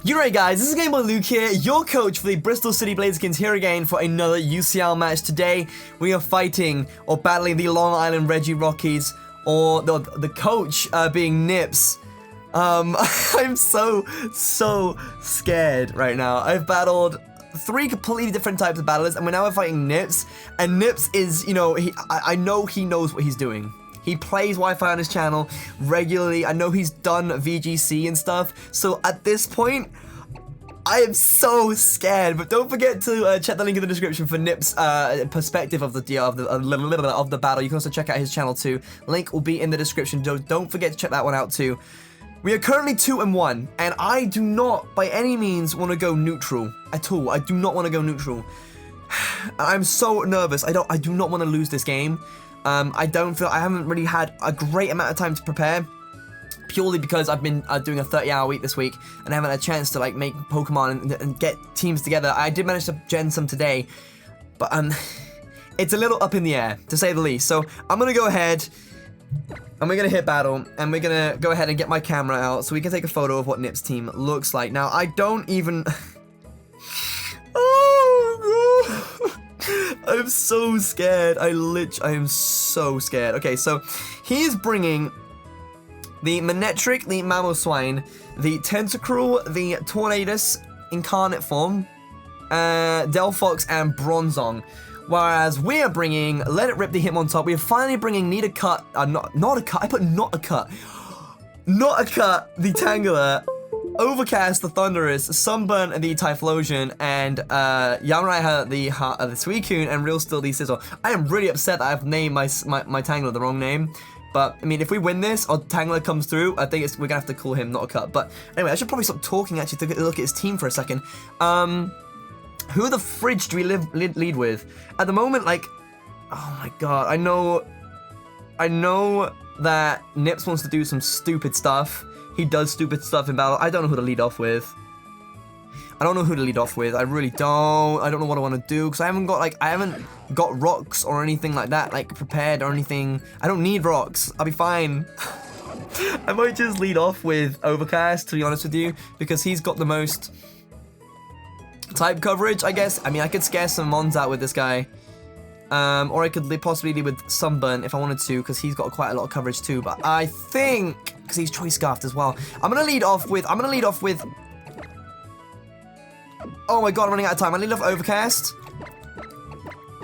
You right, guys, this is GameboyLuke here, your coach for the Bristol City Blazikens, here again for another UCL match. Today, we are fighting or battling the Long Island Regirockies, or the coach being Nips. I'm so scared right now. I've battled 3 completely different types of battlers, and we're fighting Nips. And Nips is, you know, I know he knows what he's doing. He plays Wi-Fi on his channel regularly. I know he's done VGC and stuff. So at this point, I am so scared. But don't forget to check the link in the description for Nips' perspective of the battle. You can also check out his channel too. Link will be in the description. Don't forget to check that one out too. We are currently 2-1, and I do not, by any means, want to go neutral at all. I do not want to go neutral. I'm so nervous. I do not want to lose this game. I haven't really had a great amount of time to prepare, purely because I've been doing a 30-hour week this week, and I haven't had a chance to like make Pokemon and get teams together. I did manage to gen some today, but it's a little up in the air, to say the least. So I'm gonna go ahead, and we're gonna hit battle, and we're gonna go ahead and get my camera out so we can take a photo of what Nips' team looks like. Now, I don't even... I'm so scared. I am so scared. Okay, so he is bringing the Manectric, the Mamoswine, the Tentacruel, the Tornadus incarnate form, Delphox, and Bronzong. Whereas we are bringing Let It Rip, the Hitmontop. We are finally bringing Not a Cut. I put Not a Cut. Not a Cut, the Tangela, Overcast, the Thunderous, Sunburn, the Typhlosion, and Yamraiha, the Suicune, and Real Steel, the Sizzle. I am really upset that I've named my Tangela the wrong name. But, I mean, if we win this, or Tangela comes through, I think we're going to have to call him Not a Cut. But, anyway, I should probably stop talking, actually, to look at his team for a second. Who the fridge do we lead with? At the moment, like, oh my god, I know that Nips wants to do some stupid stuff. He does stupid stuff in battle. I don't know who to lead off with. I really don't. I don't know what I want to do, because I haven't got rocks or anything like that, like, prepared or anything. I don't need rocks. I'll be fine. I might just lead off with Overcast, to be honest with you, because he's got the most type coverage, I guess. I mean, I could scare some mons out with this guy. Or I could possibly lead with Sunburn if I wanted to, because he's got quite a lot of coverage too. But I think, because he's Choice Scarfed as well, I'm gonna lead off with. Oh my god, I'm running out of time. I lead off Overcast.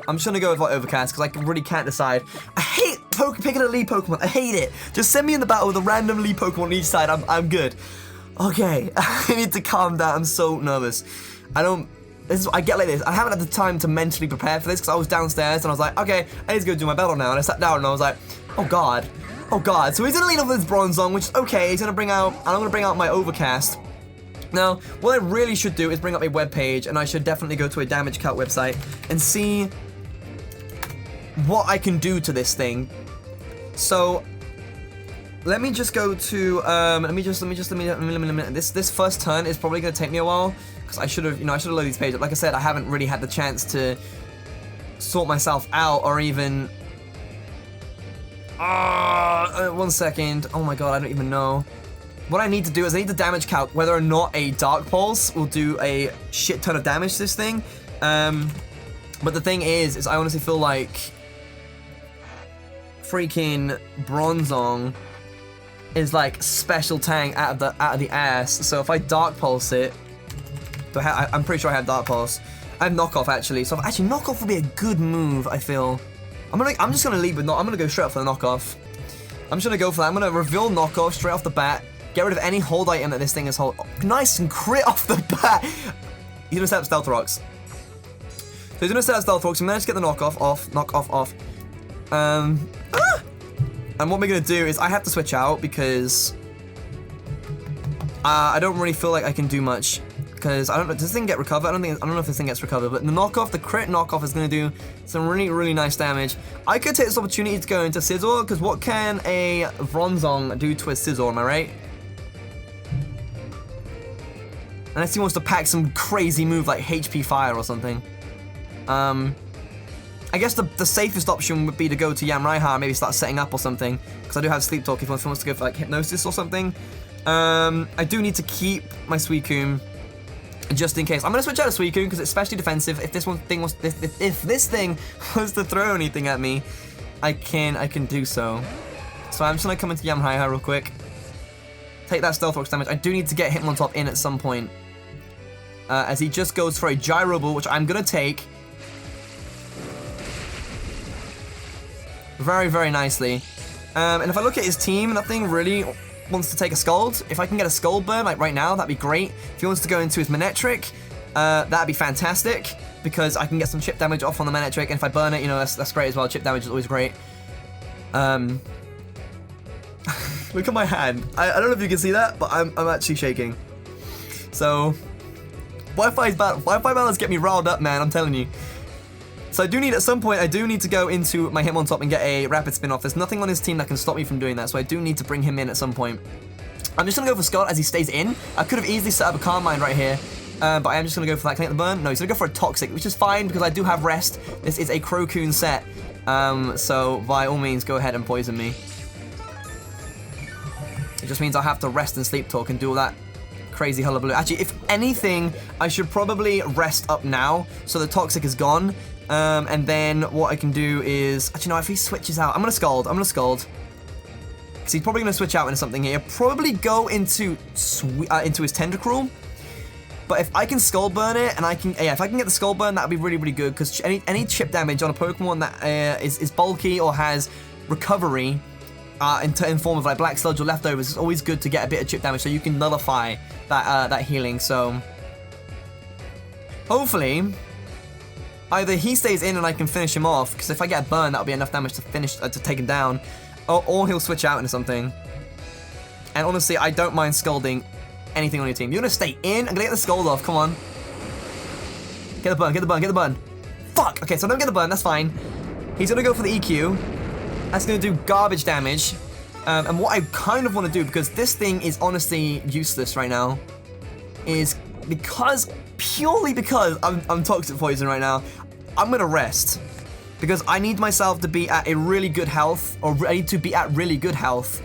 I'm just gonna go with Overcast because I really can't decide. I hate picking a lead Pokemon. I hate it. Just send me in the battle with a random lead Pokemon on each side. I'm good. Okay, I need to calm down. I'm so nervous. I get like this. I haven't had the time to mentally prepare for this because I was downstairs and I was like, okay, I need to go do my battle now. And I sat down and I was like, oh god. Oh god. So he's gonna lead off with his Bronzong, which is okay. He's gonna bring out, and I'm gonna bring out my Overcast. Now, what I really should do is bring up a web page, and I should definitely go to a damage calc website and see what I can do to this thing. So let me just go to this first turn is probably gonna take me a while. Because I should have loaded these pages up. Like I said, I haven't really had the chance to sort myself out or even... 1 second. Oh my god, I don't even know. What I need to do is I need to damage calc whether or not a Dark Pulse will do a shit ton of damage to this thing. But the thing is I honestly feel like freaking Bronzong is like special tang out of the ass. So if I Dark Pulse it, I'm pretty sure I have Dark Pulse. I have Knockoff actually, so actually Knockoff would be a good move. I feel. I'm just gonna lead with I'm gonna go straight up for the Knockoff. I'm just gonna go for that. I'm gonna reveal Knockoff straight off the bat. Get rid of any hold item that this thing is hold. Oh, nice and crit off the bat. He's gonna set up Stealth Rocks. So he's gonna set up Stealth Rocks. I'm gonna just get the Knockoff off. And what we're gonna do is I have to switch out because I don't really feel like I can do much. Because I don't know, does this thing get recovered? I don't know if this thing gets recovered, but the crit knockoff is gonna do some really nice damage. I could take this opportunity to go into Sizzle, because what can a Bronzong do to a Sizzle, am I right? Unless he wants to pack some crazy move like HP Fire or something. I I guess the safest option would be to go to Yamraiha, maybe start setting up or something, because I do have Sleep Talk if one wants to go for like Hypnosis or something. I do need to keep my Suicune just in case. I'm gonna switch out of Suicune because it's especially defensive. If this thing was to throw anything at me, I can do so. So I'm just gonna come into Yamraiha real quick. Take that Stealth Rocks damage. I do need to get Hitmontop in at some point. As he just goes for a Gyro Ball, which I'm gonna take. Very, very nicely. And if I look at his team, nothing really wants to take a Scald. If I can get a Scald Burn, like right now, that'd be great. If he wants to go into his Manectric, that'd be fantastic, because I can get some chip damage off on the Manectric, and if I burn it, you know, that's great as well. Chip damage is always great. Look at my hand. I don't know if you can see that, but I'm actually shaking. So, Wi-Fi battles get me riled up, man, I'm telling you. So I do need, at some point, I do need to go into my Hitmontop and get a Rapid Spin off. There's nothing on his team that can stop me from doing that, so I do need to bring him in at some point. I'm just going to go for Scott as he stays in. I could have easily set up a Calm Mind right here, but I am just going to go for that. Can I get the burn? No, he's going to go for a Toxic, which is fine because I do have Rest. This is a Crocoon set, so by all means, go ahead and poison me. It just means I'll have to rest and Sleep Talk and do all that crazy hullabaloo. Actually, if anything, I should probably rest up now, so the Toxic is gone. And then what I can do is, actually no, if he switches out, I'm gonna Scald. Because he's probably gonna switch out into something here. Probably go into his Tentacruel. But if I can Skull Burn it, and if I can get the Skull Burn, that'd be really, really good. Because any chip damage on a Pokemon that is bulky or has recovery in form of like Black Sludge or Leftovers, it's always good to get a bit of chip damage so you can nullify that healing. So hopefully, either he stays in and I can finish him off, because if I get a burn, that'll be enough damage to finish to take him down, or he'll switch out into something. And honestly, I don't mind scalding anything on your team. You're gonna stay in. I'm gonna get the Scald off. Come on, get the burn, get the burn, get the burn. Fuck. Okay, so I don't get the burn. That's fine. He's gonna go for the EQ. That's gonna do garbage damage. And what I kind of want to do, because this thing is honestly useless right now, is purely because I'm Toxic Poison right now, I'm gonna rest. Because I need myself to be at a really good health, or I need to be at really good health.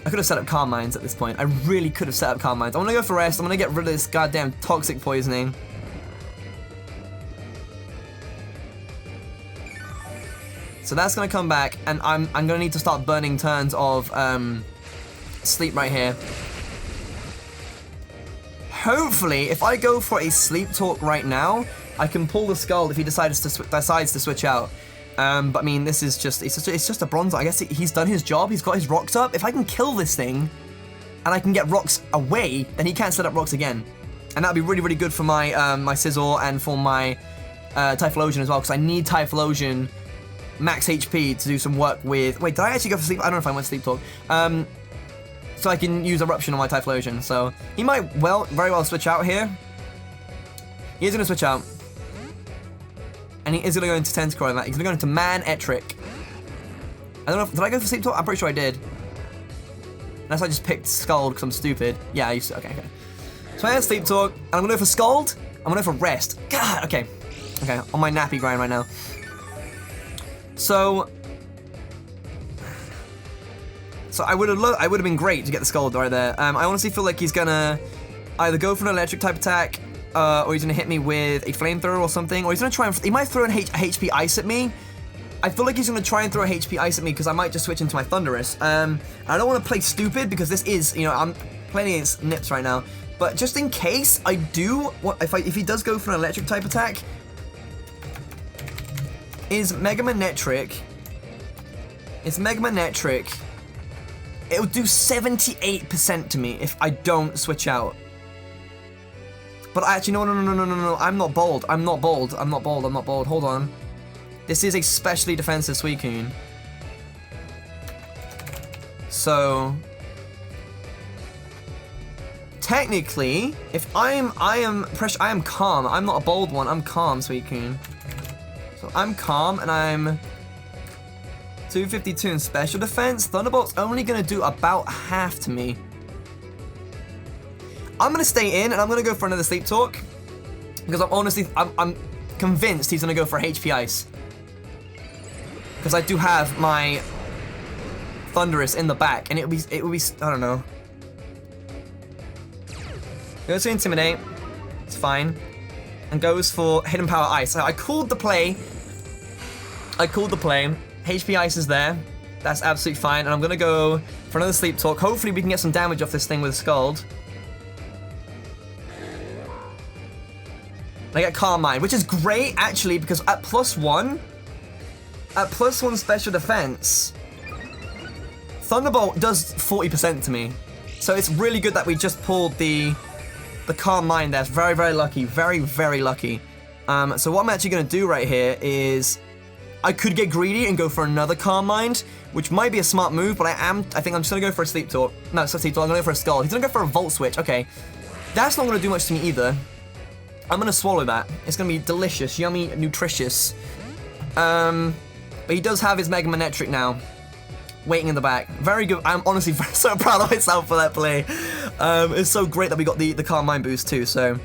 I could have set up Calm Minds at this point. I really could have set up Calm Minds. I'm gonna go for rest. I'm gonna get rid of this goddamn Toxic Poisoning. So that's gonna come back, and I'm gonna need to start burning turns of sleep right here. Hopefully, if I go for a Sleep Talk right now, I can pull the Scald if he decides to switch out. But I mean, this is it's just a Bronzor. I guess he's done his job. He's got his rocks up. If I can kill this thing, and I can get rocks away, then he can't set up rocks again, and that'd be really, really good for my my Scizor and for my Typhlosion as well, because I need Typhlosion max HP to do some work with. Wait, did I actually go for Sleep? I don't know if I went Sleep Talk. So I can use Eruption on my Typhlosion. So he might very well switch out here. He is going to switch out. And he is going to go into Tentacruel. He's going to go into Manectric. I don't know did I go for Sleep Talk? I'm pretty sure I did. Unless I just picked Scald because I'm stupid. Yeah, I used to. Okay. So I had Sleep Talk. And I'm going to go for Scald. I'm going to go for Rest. God, okay. Okay, on my nappy grind right now. So I would have been great to get the Scald right there. I honestly feel like he's gonna either go for an electric type attack, or he's gonna hit me with a flamethrower or something, or he's gonna try and he might throw a HP Ice at me. I feel like he's gonna try and throw a HP Ice at me because I might just switch into my Thunderous. I don't want to play stupid because this is, you know, I'm playing against Nips right now. But just in case I do, if he does go for an electric type attack, is Mega Manectric. It'll do 78% to me if I don't switch out. But actually, no. I'm not bold. Hold on. This is a specially defensive Suicune. So technically, if I am calm. I'm not a bold one. I'm calm, Suicune. So I'm calm, and I'm 252 in special defense. Thunderbolt's only gonna do about half to me. I'm gonna stay in, and I'm gonna go for another Sleep Talk because I'm honestly, convinced he's gonna go for HP Ice. Because I do have my Thunderous in the back, and it would be, I don't know. Goes to Intimidate, it's fine, and goes for Hidden Power Ice. So I called the play. HP Ice is there. That's absolutely fine, and I'm gonna go for another Sleep Talk. Hopefully we can get some damage off this thing with Scald. I get Calm Mind, which is great actually, because at +1 special defense, Thunderbolt does 40% to me. So it's really good that we just pulled the Calm Mind there. It's very, very lucky. Very, very lucky. So what I'm actually going to do right here is I could get greedy and go for another Calm Mind, which might be a smart move, but I think I'm just going to go for a Sleep Talk. No, it's not Sleep Talk. I'm going to go for a Skull. He's going to go for a Volt Switch. Okay. That's not going to do much to me either. I'm going to swallow that. It's going to be delicious, yummy, nutritious. But he does have his Mega Manectric now, waiting in the back. Very good. I'm honestly so proud of myself for that play. It's so great that we got the Calm Mind boost too. So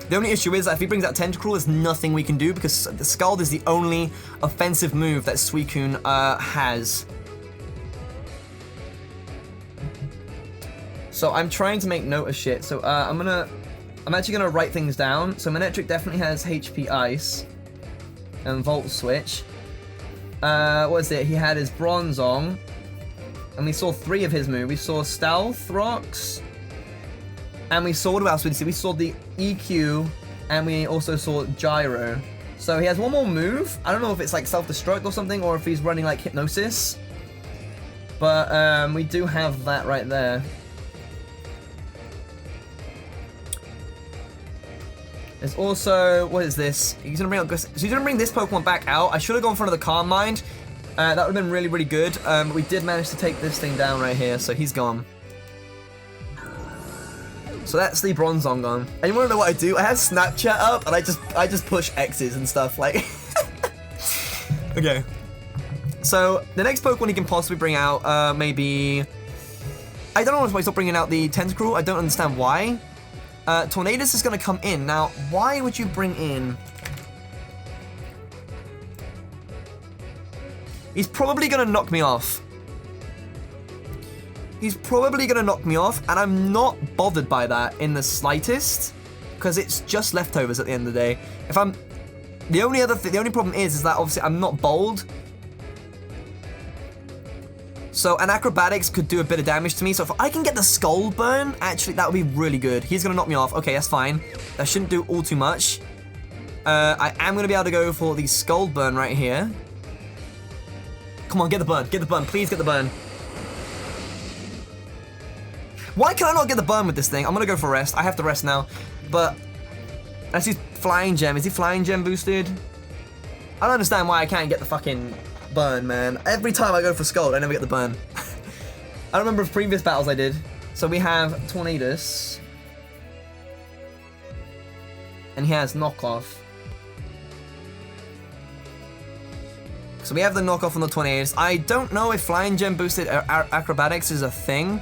the only issue is that if he brings out Tentacruel, there's nothing we can do because the Scald is the only offensive move that Suicune has. So I'm trying to make note of shit. So I'm actually gonna write things down. So Manectric definitely has HP Ice and Volt Switch. What is it? He had his Bronzong, and we saw 3 of his moves. We saw Stealth Rocks, and we saw, what else did we see? We saw the EQ, and we also saw Gyro. So he has one more move. I don't know if it's like Self-Destruct or something, or if he's running like Hypnosis. But we do have that right there. There's also, what is this? He's gonna bring this Pokemon back out. I should have gone for another Calm Mind. That would have been really, really good. But we did manage to take this thing down right here, so he's gone. So that's the Bronzong gone. And you wanna know what I do? I have Snapchat up, and I just push X's and stuff, like. Okay. So the next Pokemon he can possibly bring out, maybe. I don't know why he's not bringing out the Tentacruel. I don't understand why. Tornadus is going to come in. Now, why would you bring in? He's probably going to knock me off. And I'm not bothered by that in the slightest, because it's just leftovers at the end of the day. The only problem is that obviously I'm not bold. So an Acrobatics could do a bit of damage to me. So if I can get the Skull Burn, actually that would be really good. He's gonna knock me off. Okay, that's fine. That shouldn't do all too much. I am gonna be able to go for the Skull Burn right here. Come on, get the burn. Get the burn. Please get the burn. Why can I not get the burn with this thing? I'm gonna go for rest. I have to rest now. But that's his Flying Gem. Is he Flying Gem boosted? I don't understand why I can't get the fucking burn, man. Every time I go for Scald, I never get the burn. I don't remember if previous battles I did. So we have Tornadus. And he has Knockoff. So we have the Knockoff on the Tornadus. I don't know if Flying Gem boosted Acrobatics is a thing.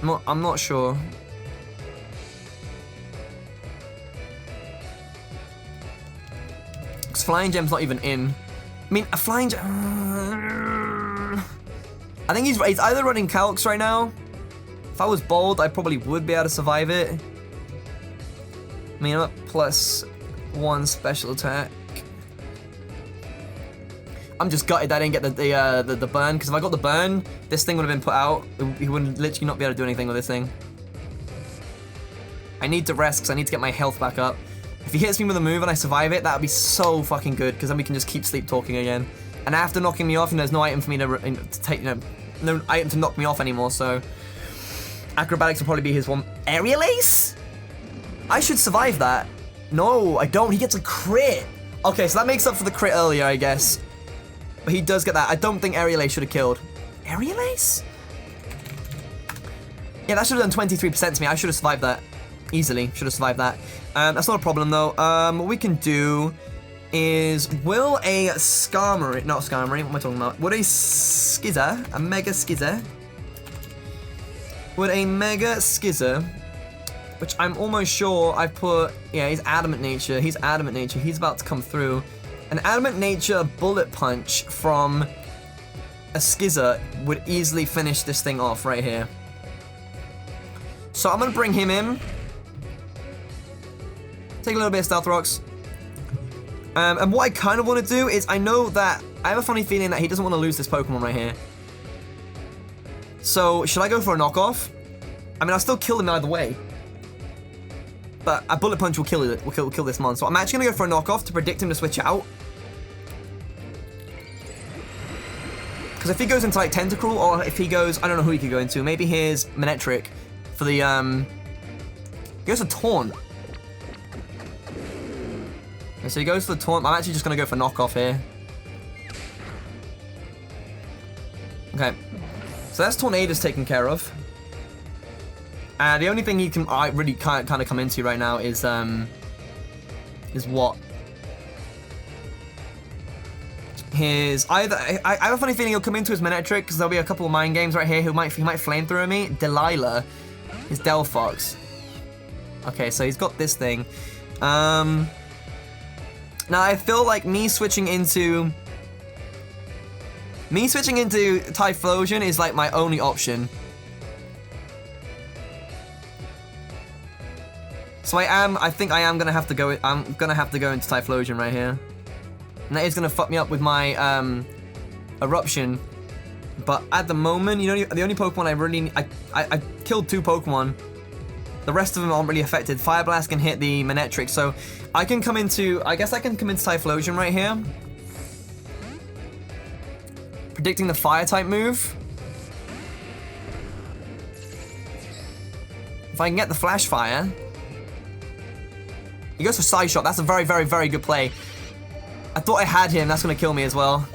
I'm not sure. Because Flying Gem's not even in. I mean, a Flying Gem. I think he's either running Calcs right now. If I was bold, I probably would be able to survive it. I mean, I'm at +1 special attack. I'm just gutted that I didn't get the burn, because if I got the burn, this thing would have been put out. He would literally not be able to do anything with this thing. I need to rest because I need to get my health back up. If he hits me with a move and I survive it, that would be so fucking good, because then we can just keep sleep talking again. And after knocking me off, and there's no item for me to take, no item to knock me off anymore, so Acrobatics will probably be his one. Aerial Ace? I should survive that. No, I don't. He gets a crit. Okay, so that makes up for the crit earlier, I guess. But he does get that. I don't think Aerial Ace should have killed. Aerial Ace? Yeah, that should have done 23% to me. I should have survived that. Easily. Should have survived that. That's not a problem, though. What we can do is... Will a Skarmory... Not Skarmory. What am I talking about? Would a Skizzer... A Mega Skizzer... Would a Mega Skizzer which I'm almost sure I put, yeah, he's Adamant Nature. He's Adamant Nature. He's about to come through. An Adamant Nature Bullet Punch from a Skizzer would easily finish this thing off right here. So I'm going to bring him in. Take a little bit of Stealth Rocks. And what I kind of want to do is, I know that, I have a funny feeling that he doesn't want to lose this Pokemon right here. So, should I go for a knockoff? I mean, I'll still kill him either way. But a Bullet Punch will kill it. Will kill this mon. So I'm actually going to go for a knockoff to predict him to switch out. Because if he goes into like Tentacruel, or if he goes, I don't know who he could go into. Maybe here's Manectric for the, he goes for Taunt. Okay, so he goes for the Taunt. I'm actually just going to go for knockoff here. Okay. So that's Tornadus taken care of. The only thing he can really kind of come into right now is what? His either I have a funny feeling he'll come into his Manectric because there'll be a couple of mind games right here. He might flamethrower me. Delilah, his Delphox. Okay, so he's got this thing. Now I feel like me switching into Typhlosion is like my only option. So I think I am gonna have to go. I'm gonna have to go into Typhlosion right here, and that is gonna fuck me up with my Eruption. But at the moment, you know, the only Pokemon I killed 2 Pokemon. The rest of them aren't really affected. Fire Blast can hit the Manectric, so I can come into. I guess I can come into Typhlosion right here. Predicting the Fire type move. If I can get the Flash Fire. He goes for Side Shot. That's a very, very, very good play. I thought I had him. That's going to kill me as well.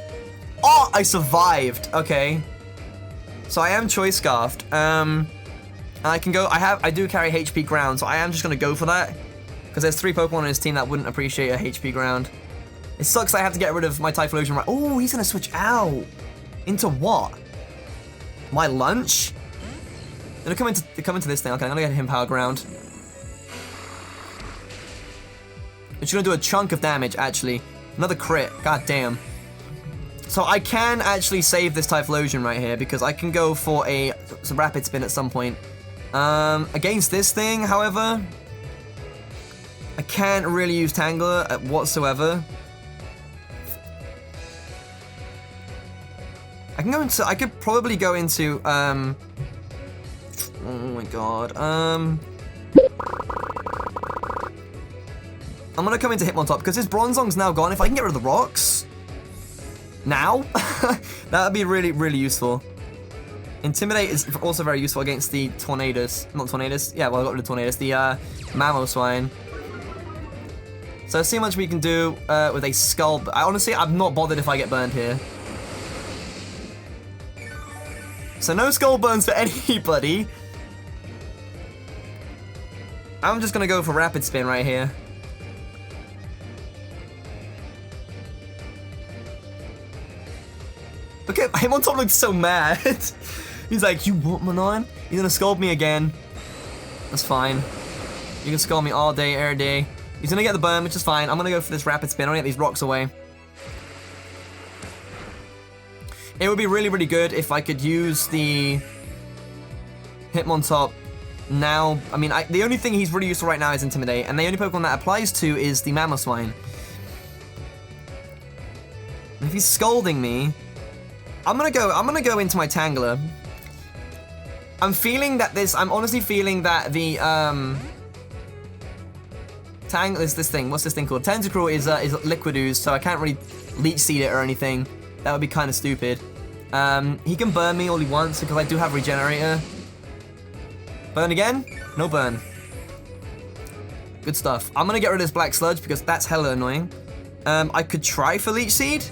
Oh, I survived. Okay. So I am Choice Scarfed. I can go. I do carry HP Ground, so I am just going to go for that. Because there's 3 Pokemon in his team that wouldn't appreciate a HP Ground. It sucks that I have to get rid of my Typhlosion right. Oh, he's going to switch out. Into what? My lunch? They're come into this thing. Okay, I'm gonna get him Power Ground. It's gonna do a chunk of damage, actually. Another crit. God damn. So I can actually save this Typhlosion right here because I can go for some Rapid Spin at some point. Against this thing, however, I can't really use Tangler whatsoever. I could probably go into, oh my god, I'm gonna come into Hitmontop, because his Bronzong's now gone. If I can get rid of the rocks, now, that would be really, really useful. Intimidate is also very useful against the Tornadus, not Tornadus, yeah, well I got rid of Tornadus, the Mamoswine. So let's see how much we can do with a Skull. Honestly, I'm not bothered if I get burned here. So no Skull Burns for anybody. I'm just gonna go for Rapid Spin right here. Look at him on top, looks so mad. He's like, you what, Manon? You're gonna scold me again. That's fine. You can scold me all day, every day. He's gonna get the burn, which is fine. I'm gonna go for this Rapid Spin. I'm gonna get these rocks away. It would be really, really good if I could use the Hitmontop now. I mean, the only thing he's really useful right now is Intimidate, and the only Pokemon that applies to is the Mamoswine. If he's scolding me, I'm gonna go into my Tangler. I'm honestly feeling that the this thing, what's this thing called? Tentacruel is Liquid Ooze, so I can't really Leech Seed it or anything. That would be kind of stupid. He can burn me all he wants because I do have Regenerator. Burn again? No burn. Good stuff. I'm gonna get rid of this Black Sludge because that's hella annoying. I could try for Leech Seed,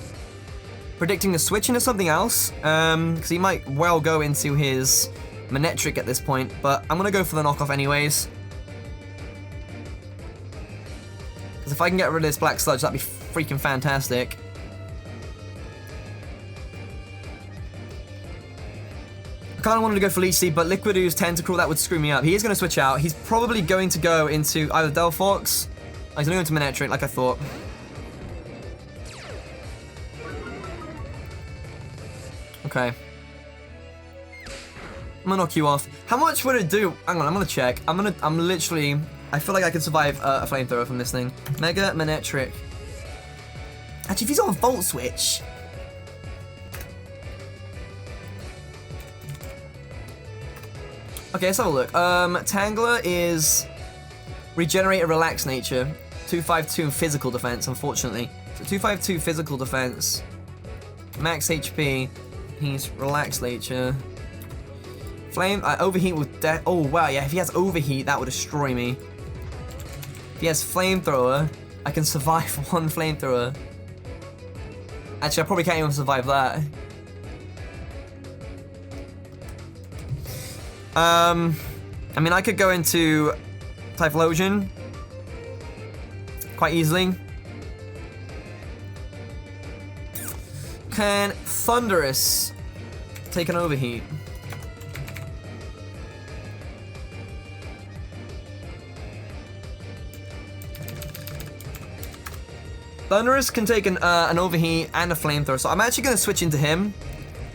predicting a switch into something else, because he might well go into his Manectric at this point, but I'm gonna go for the knockoff anyways. Because if I can get rid of this Black Sludge, that'd be freaking fantastic. kind of wanted to go for Leech Seed, but Liquid Ooze, Tentacruel, that would screw me up. He is going to switch out. He's probably going to go into either Delphox. Oh, he's going to go into Manectric, like I thought. Okay. I'm gonna knock you off. How much would it do? Hang on, I'm gonna check. I'm literally, I feel like I could survive a flamethrower from this thing. Mega Manectric. Actually, if he's on a Volt Switch. Okay, let's have a look. Tangler is Regenerate a Relaxed Nature. 252 in physical defense, unfortunately. So 252 physical defense. Max HP. He's Relaxed Nature. Flame, Overheat with death. Oh, wow, yeah, if he has Overheat, that would destroy me. If he has Flamethrower, I can survive one Flamethrower. Actually, I probably can't even survive that. I mean, I could go into Typhlosion quite easily. Can Thunderous take an Overheat? Thunderous can take an Overheat and a Flamethrower, so I'm actually going to switch into him,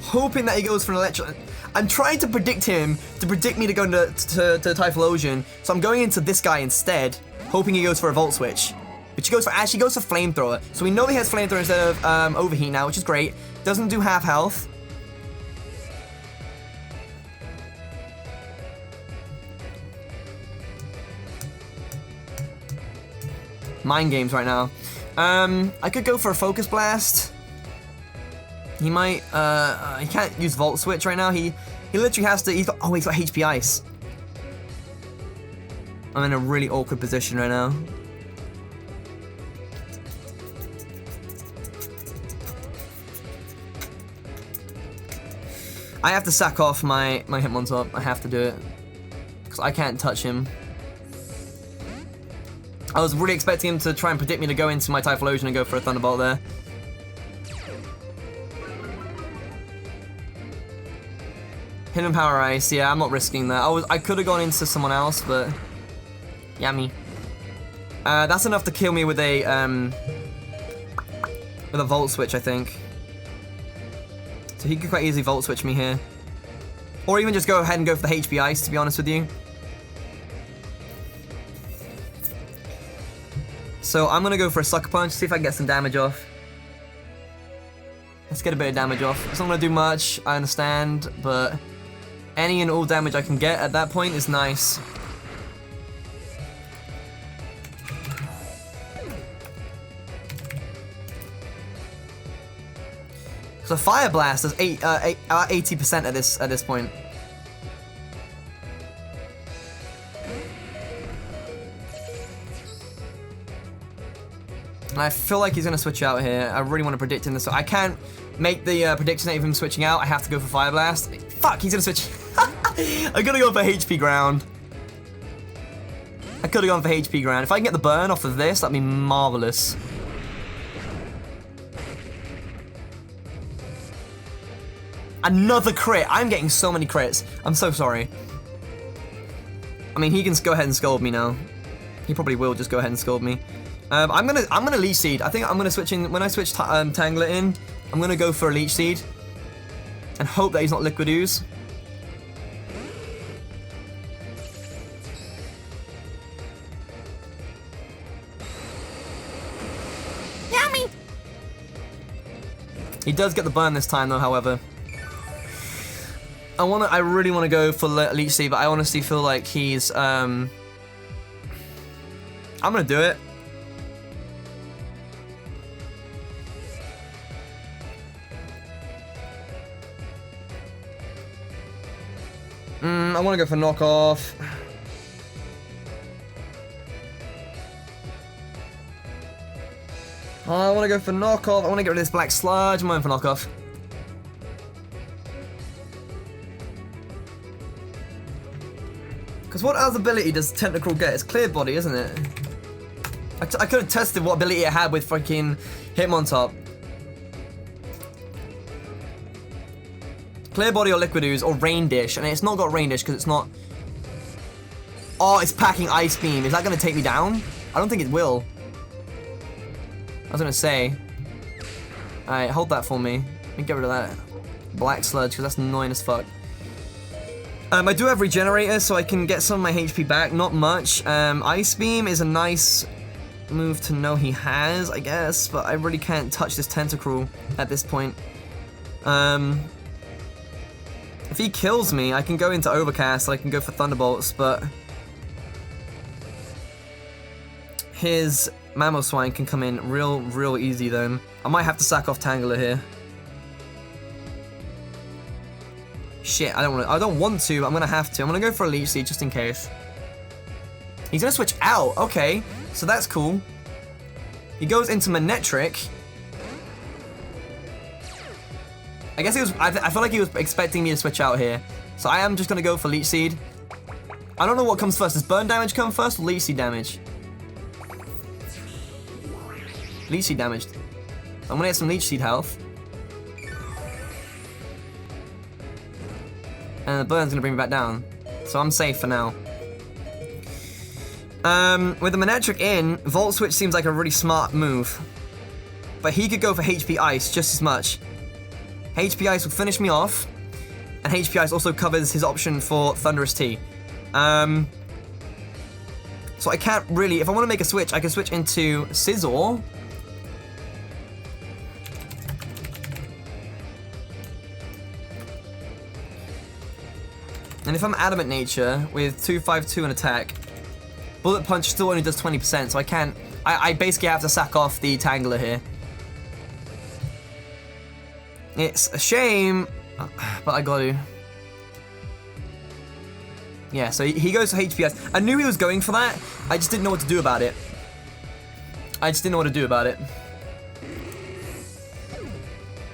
hoping that he goes for an Electro. I'm trying to predict him, to predict me to go into Typhlosion, so I'm going into this guy instead, hoping he goes for a Volt Switch. Which he goes for, actually goes for Flamethrower. So we know he has Flamethrower instead of Overheat now, which is great. Doesn't do half health. Mind games right now. I could go for a Focus Blast. He might, he can't use Volt Switch right now. He literally has to, he's got HP Ice. I'm in a really awkward position right now. I have to sack off my Hitmontop. I have to do it. Because I can't touch him. I was really expecting him to try and predict me to go into my Typhlosion and go for a Thunderbolt there. Hidden Power Ice, yeah, I'm not risking that. I could have gone into someone else, but yummy. That's enough to kill me with a Volt Switch, I think. So he could quite easily Volt Switch me here. Or even just go ahead and go for the HP Ice, to be honest with you. So I'm going to go for a Sucker Punch, see if I can get some damage off. Let's get a bit of damage off. It's not going to do much, I understand, but any and all damage I can get at that point is nice. So Fire Blast is 80% at this point. And I feel like he's going to switch out here. I really want to predict him, so I can't make the prediction of him switching out. I have to go for Fire Blast. Fuck, he's going to switch. I could have gone for HP Ground. I could have gone for HP Ground. If I can get the burn off of this, that'd be marvelous. Another crit. I'm getting so many crits. I'm so sorry. I mean, he can go ahead and scold me now. He probably will just go ahead and scold me. I'm gonna Leech Seed. I think I'm gonna switch in when I switch Tangler in. I'm gonna go for a Leech Seed and hope that he's not Liquid Ooze. Yummy. He does get the burn this time though, however. I really want to go for Leech Seed, but I honestly feel like he's I'm gonna do it. I want to go for Knockoff. I want to go for Knockoff. I want to get rid of this Black Sludge. I'm going for Knockoff. Because what other ability does Tentacruel get? It's Clear Body, isn't it? I could have tested what ability it had with fucking Hitmontop. Clear Body or Liquid Ooze or Rain Dish, and it's not got Rain Dish because it's not... Oh, it's packing Ice Beam. Is that going to take me down? I don't think it will. I was going to say. Alright, hold that for me. Let me get rid of that Black Sludge because that's annoying as fuck. I do have Regenerator, so I can get some of my HP back. Not much. Ice Beam is a nice move to know he has, I guess, but I really can't touch this Tentacruel at this point. If he kills me, I can go into Overcast, I can go for Thunderbolts, but his Mamoswine can come in real easy then. I might have to sack off Tangela here. Shit, I don't want to, but I'm gonna have to. I'm gonna go for a Leech Seed just in case. He's gonna switch out, okay, so that's cool. He goes into Manectric. I guess he was, I feel like he was expecting me to switch out here. So I am just gonna go for Leech Seed. I don't know what comes first. Does burn damage come first or Leech Seed damage? Leech Seed damaged. I'm gonna get some Leech Seed health. And the burn's gonna bring me back down. So I'm safe for now. With the Manectric in, Volt Switch seems like a really smart move. But he could go for HP Ice just as much. HP Ice will finish me off. And HP Ice also covers his option for Thunderous Tea. So I can't really, if I want to make a switch, I can switch into Scizor. And if I'm Adamant Nature with 252 and attack, Bullet Punch still only does 20%, so I can't... I basically have to sack off the Tangela here. It's a shame, but I got to. Yeah, so he goes for HPS. I knew he was going for that, I just didn't know what to do about it.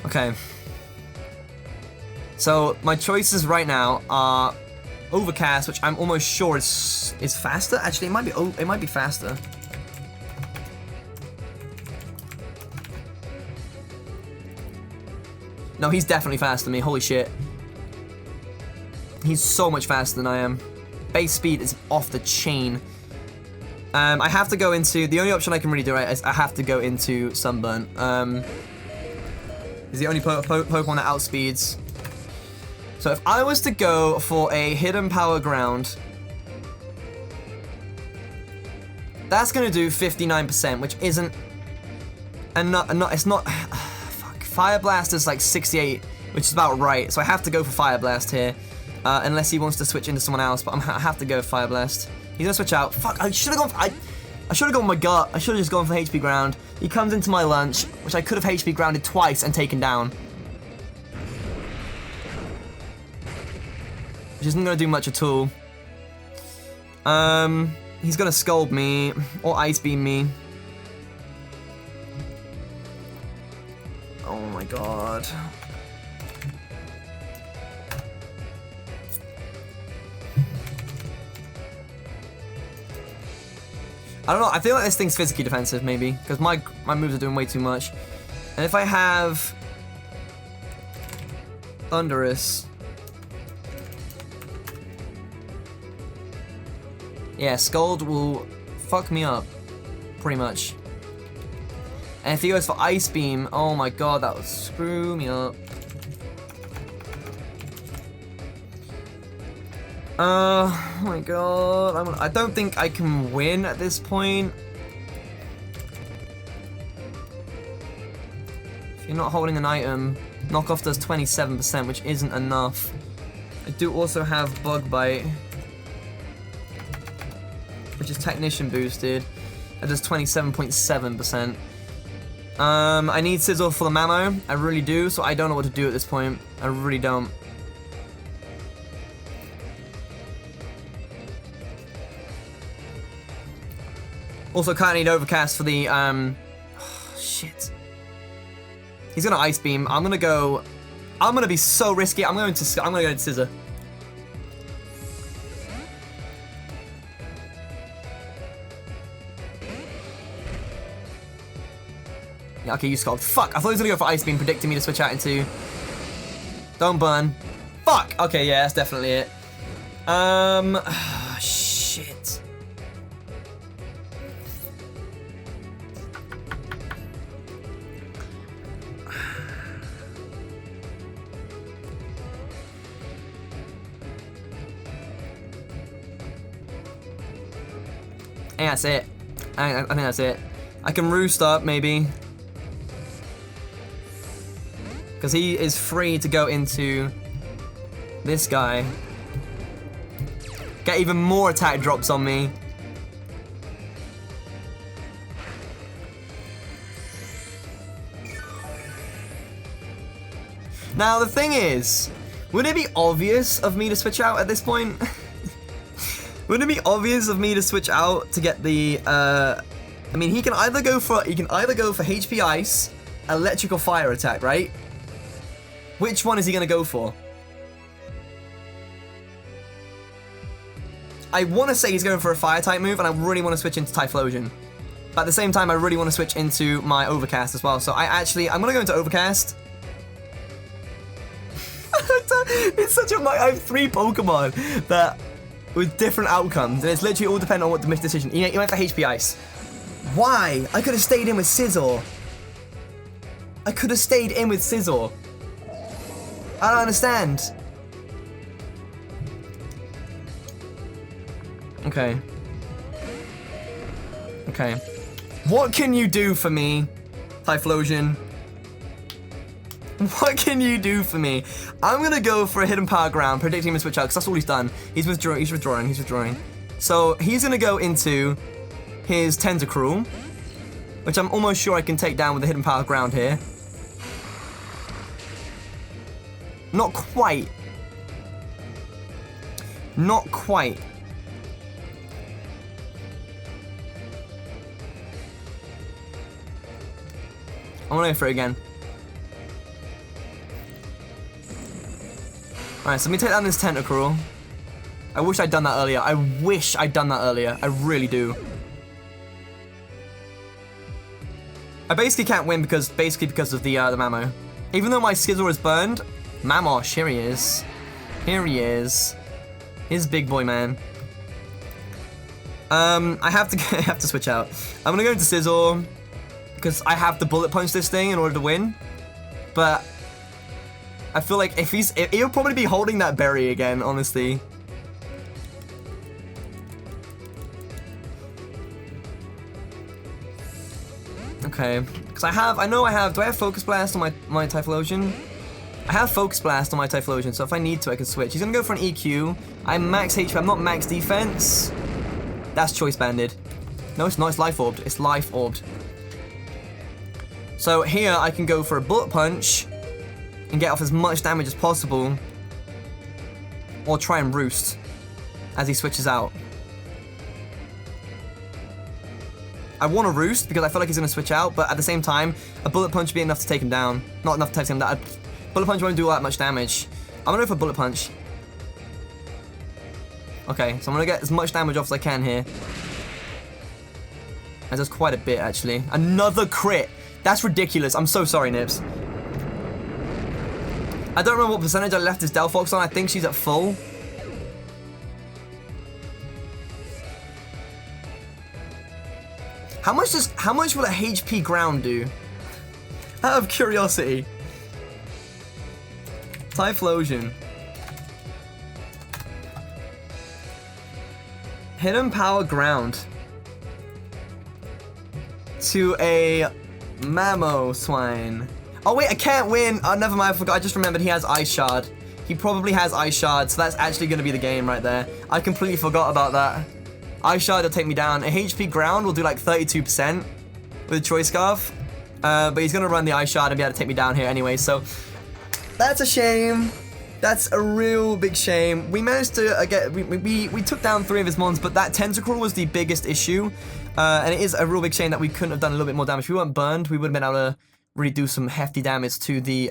Okay. So, my choices right now are Overcast, which I'm almost sure is faster. Actually, it might be faster. No, he's definitely faster than me. Holy shit. He's so much faster than I am. Base speed is off the chain. I have to go into... The only option I can really do is I have to go into Sunburn. He's the only Pokemon that outspeeds. So if I was to go for a Hidden Power Ground, that's going to do 59%, which isn't... it's not... Fuck. Fire Blast is like 68, which is about right. So I have to go for Fire Blast here. Unless he wants to switch into someone else, but I have to go for Fire Blast. He's gonna switch out. Fuck, I should have gone for... I should have gone with my gut. I should have just gone for HP Ground. He comes into my lunch, which I could have HP Grounded twice and taken down. Which isn't gonna do much at all. He's gonna Scald me, or Ice Beam me. Oh my god. I don't know, I feel like this thing's physically defensive, maybe, because my moves are doing way too much. And if I have Thunderous, yeah, Scald will fuck me up, pretty much. And if he goes for Ice Beam, oh my god, that would screw me up. Oh my god, I don't think I can win at this point. If you're not holding an item, knockoff does 27%, which isn't enough. I do also have Bug Bite, which is Technician boosted. That does 27.7%. I need Scizor for the Mamo, I really do, so I don't know what to do at this point. I really don't. Also, can't need Overcast for the, oh, shit. He's gonna Ice Beam. I'm gonna be so risky. I'm gonna go to Scizor. Yeah, okay, you Scald. Fuck, I thought he was gonna go for Ice Beam, predicting me to switch out into... Don't burn. Fuck! Okay, yeah, that's definitely it. Shit. I think that's it. I think that's it. I can roost up, maybe. Because he is free to go into this guy. Get even more attack drops on me. Now, the thing is, would it be obvious of me to switch out at this point? Would it be obvious of me to switch out to get the, I mean, he can either go for HP Ice, Electrical Fire attack, right? Which one is he gonna go for? I want to say he's going for a Fire type move, and I really want to switch into Typhlosion. But at the same time, I really want to switch into my Overcast as well. So I'm gonna go into Overcast. It's such a, I have 3 Pokemon that with different outcomes, and it's literally all dependent on what the missed decision. He went for HP Ice. Why? I could have stayed in with Scizor. I could have stayed in with Scizor. I don't understand. Okay. Okay. What can you do for me, Typhlosion? What can you do for me? I'm gonna go for a Hidden Power Ground, predicting him to switch out, because that's all he's done. He's withdrawing. So he's gonna go into his Tentacruel, which I'm almost sure I can take down with the Hidden Power Ground here. Not quite. Not quite. I'm gonna go for it again. Alright, so let me take down this Tentacruel. I wish I'd done that earlier. I wish I'd done that earlier. I really do. I basically can't win because of the Mamo. Even though my Scizor is burned, Mamosh, here he is. Here he is. He's big boy, man. I have to switch out. I'm gonna go into Scizor because I have to bullet punch this thing in order to win. But I feel like he'll probably be holding that berry again, honestly. Okay, because do I have Focus Blast on my Typhlosion? I have Focus Blast on my Typhlosion, so if I need to, I can switch. He's gonna go for an EQ. I'm max HP, I'm not max defense. That's Choice Banded. No, it's not, it's Life Orbed. It's Life Orbed. So here, I can go for a Bullet Punch and get off as much damage as possible. Or try and Roost as he switches out. I want to Roost because I feel like he's going to switch out, but at the same time, a Bullet Punch would be enough to take him down. Not enough to take him down. Bullet Punch won't do all that much damage. I'm going to go for Bullet Punch. Okay, so I'm going to get as much damage off as I can here. That does quite a bit, actually. Another crit! That's ridiculous. I'm so sorry, Nips. I don't remember what percentage I left this Delphox on. I think she's at full. How much will a HP ground do? Out of curiosity. Typhlosion. Hidden Power Ground. To a Mamoswine. Oh wait, I can't win. Oh, never mind, I forgot. I just remembered he has Ice Shard. He probably has Ice Shard, so that's actually going to be the game right there. I completely forgot about that. Ice Shard will take me down. A HP Ground will do like 32% with Choice Scarf. But he's going to run the Ice Shard and be able to take me down here anyway, so that's a shame. That's a real big shame. We managed to we took down 3 of his mons, but that Tentacruel was the biggest issue. And it is a real big shame that we couldn't have done a little bit more damage. If we weren't burned, we would have been able to really do some hefty damage to the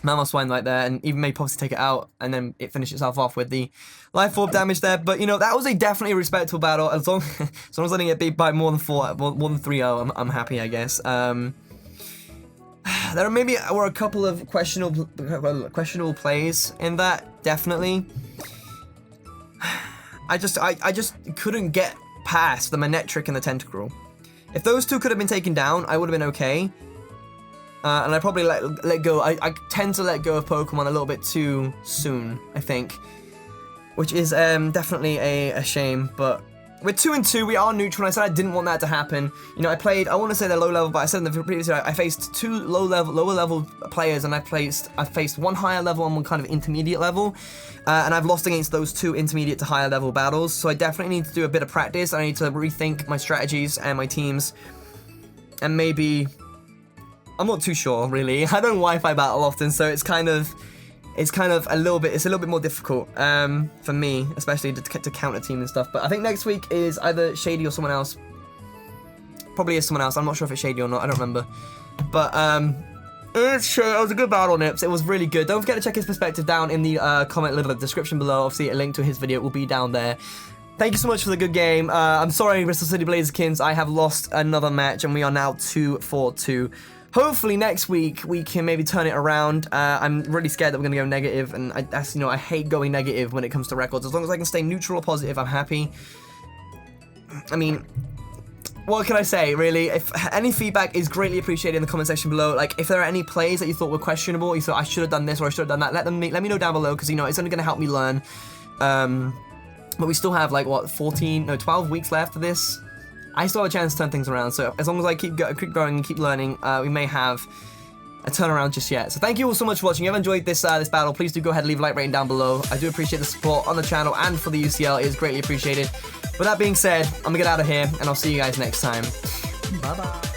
Mamoswine right there, and even maybe possibly take it out, and then it finished itself off with the Life Orb damage there. But, you know, that was a definitely respectable battle. As long as I didn't get beat by more than 3-0, I'm happy, I guess. There were a couple of questionable plays in that, definitely. I just couldn't get past the Manectric and the Tentacruel. If those two could have been taken down, I would have been okay. And I probably let go. I tend to let go of Pokemon a little bit too soon, I think. Which is definitely a shame, but we're 2-2, we are neutral, and I said I didn't want that to happen. You know, I want to say they're low level, but I said in the previous video, I faced two lower level players, and I faced one higher level and one kind of intermediate level, and I've lost against those two intermediate to higher level battles, so I definitely need to do a bit of practice. I need to rethink my strategies and my teams, and maybe, I'm not too sure, really. I don't Wi-Fi battle often, so it's kind of a little bit more difficult for me, especially to counter team and stuff. But I think next week is either Shady or someone else. Probably is someone else. I'm not sure if it's Shady or not. I don't remember. But it was a good battle, Nips. It was really good. Don't forget to check his perspective down in the comment little description below. Obviously, a link to his video will be down there. Thank you so much for the good game. I'm sorry, Bristol City Blazikens. I have lost another match, and we are now 2-4-2. Hopefully next week we can maybe turn it around. I'm really scared that we're gonna go negative, and I hate going negative when it comes to records. As long as I can stay neutral or positive, I'm happy. I mean, what can I say, really? If any feedback is greatly appreciated in the comment section below. Like, if there are any plays that you thought were questionable, you thought I should have done this or I should have done that, let me know down below, because it's only gonna help me learn. But we still have like what 12 weeks left of this. I still have a chance to turn things around, so as long as I keep growing and keep learning, we may have a turnaround just yet. So thank you all so much for watching. If you have enjoyed this battle, please do go ahead and leave a like rating down below. I do appreciate the support on the channel and for the UCL. It is greatly appreciated. With that being said, I'm gonna get out of here, and I'll see you guys next time. Bye-bye.